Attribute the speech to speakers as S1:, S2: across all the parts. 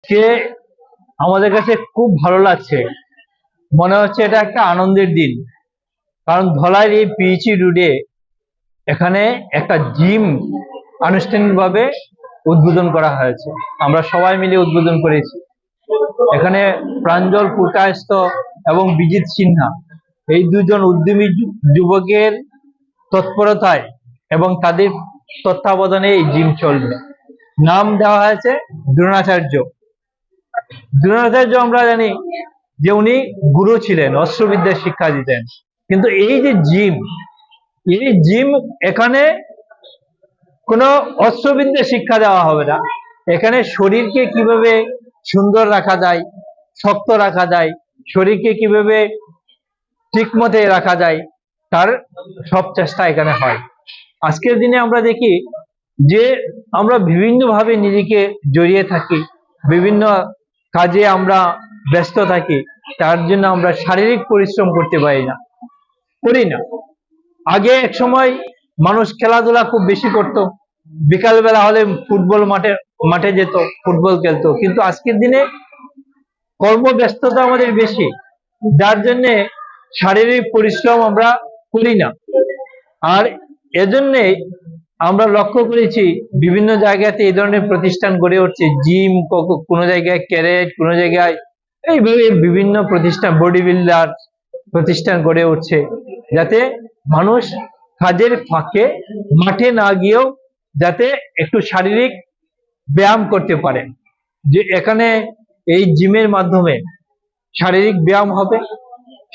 S1: কে আমাদের কাছে খুব ভালো লাগছে, মনে হচ্ছে এটা একটা আনন্দের দিন। কারণ ধলাইয়ের এই পিএইচই রোডে এখানে একটা জিম আনুষ্ঠানিকভাবে উদ্বোধন করা হয়েছে। আমরা সবাই মিলে উদ্বোধন করেছি। এখানে প্রাঞ্জল পুরকায়স্থ এবং বিজিত সিনহা এই দুজন উদ্যমী যুবকের তৎপরতায় এবং তাদের তত্ত্বাবধানে এই জিম চলবে। নাম দেওয়া হয়েছে দ্রোণাচার্য। দ্রোণাচার্য আমরা জানি যে উনি গুরু ছিলেন, অস্ত্রবিদ্যার শিক্ষা দিতেন। কিন্তু এই যে জিম এখানে কোনো অস্ত্রবিদ্যা শিক্ষা দেওয়া হবে না। এখানে শরীরকে কিভাবে সুন্দর রাখা যায়, শক্ত রাখা যায়, শরীরকে কিভাবে ঠিক মতে রাখা যায়, তার সব চেষ্টা এখানে হয়। আজকের দিনে আমরা দেখি যে আমরা বিভিন্নভাবে নিজেকে জড়িয়ে থাকি, বিভিন্ন কাজে আমরা ব্যস্ত থাকি, তার জন্য আমরা শারীরিক পরিশ্রম করতে করি না। আগে এক সময় মানুষ খেলাধুলা খুব বেশি করত, বিকালবেলা হলে ফুটবল মাঠে যেত, ফুটবল খেলতো। কিন্তু আজকের দিনে কর্মব্যস্ততা আমাদের বেশি, যার জন্যে শারীরিক পরিশ্রম আমরা করি না। আর এজন্যে আমরা লক্ষ্য করেছি বিভিন্ন জায়গাতে এই ধরনের প্রতিষ্ঠান গড়ে উঠছে। জিম, কোনো জায়গায় ক্যারেট, কোনো জায়গায় এইভাবে বিভিন্ন প্রতিষ্ঠান, বডি বিল্ডার প্রতিষ্ঠান গড়ে উঠছে, যাতে মানুষ কাজের ফাঁকে মাঠে না গিয়েও যাতে একটু শারীরিক ব্যায়াম করতে পারে। যে এখানে এই জিমের মাধ্যমে শারীরিক ব্যায়াম হবে।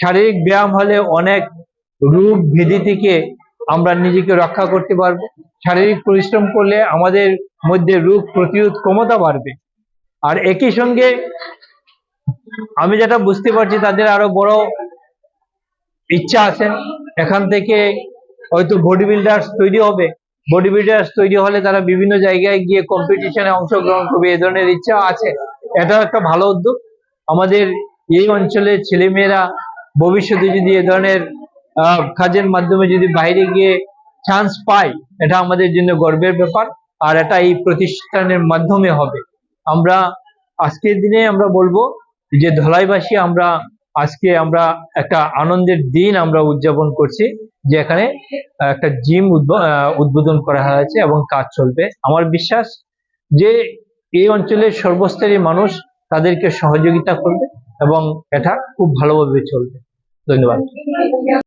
S1: শারীরিক ব্যায়াম হলে অনেক রোগ ব্যাধি থেকে আমরা নিজেকে রক্ষা করতে পারবো। শারীরিক পরিশ্রম করলে আমাদের মধ্যে রোগ প্রতিরোধ ক্ষমতা বাড়বে। আর একই সঙ্গে আমি যেটা বুঝতে পারছি, তাদের আরো বড় ইচ্ছা আছে। এখান থেকে হয়তো বডি বিল্ডার্স তৈরি হবে। বডি বিল্ডার্স তৈরি হলে তারা বিভিন্ন জায়গায় গিয়ে কম্পিটিশনে অংশগ্রহণ করবে, এই ধরনের ইচ্ছা আছে। এটা একটা ভালো উদ্যোগ। আমাদের এই অঞ্চলের ছেলেমেয়েরা ভবিষ্যতে যদি এ ধরনের কাজের মাধ্যমে যদি বাইরে গিয়ে চান্স পায়, এটা আমাদের জন্য গর্বের ব্যাপার। আর এটা এই প্রতিষ্ঠানের মাধ্যমে হবে। আমরা আজকের দিনে আমরা বলবো যে ধলাইবাসী আজকে আমরা একটা আনন্দের দিন আমরা উদযাপন করছি, যে এখানে একটা জিম উদ্বোধন করা হয়েছে এবং কাজ চলবে। আমার বিশ্বাস যে এই অঞ্চলের সর্বস্তরের মানুষ তাদেরকে সহযোগিতা করবে এবং এটা খুব ভালোভাবে চলবে। ধন্যবাদ।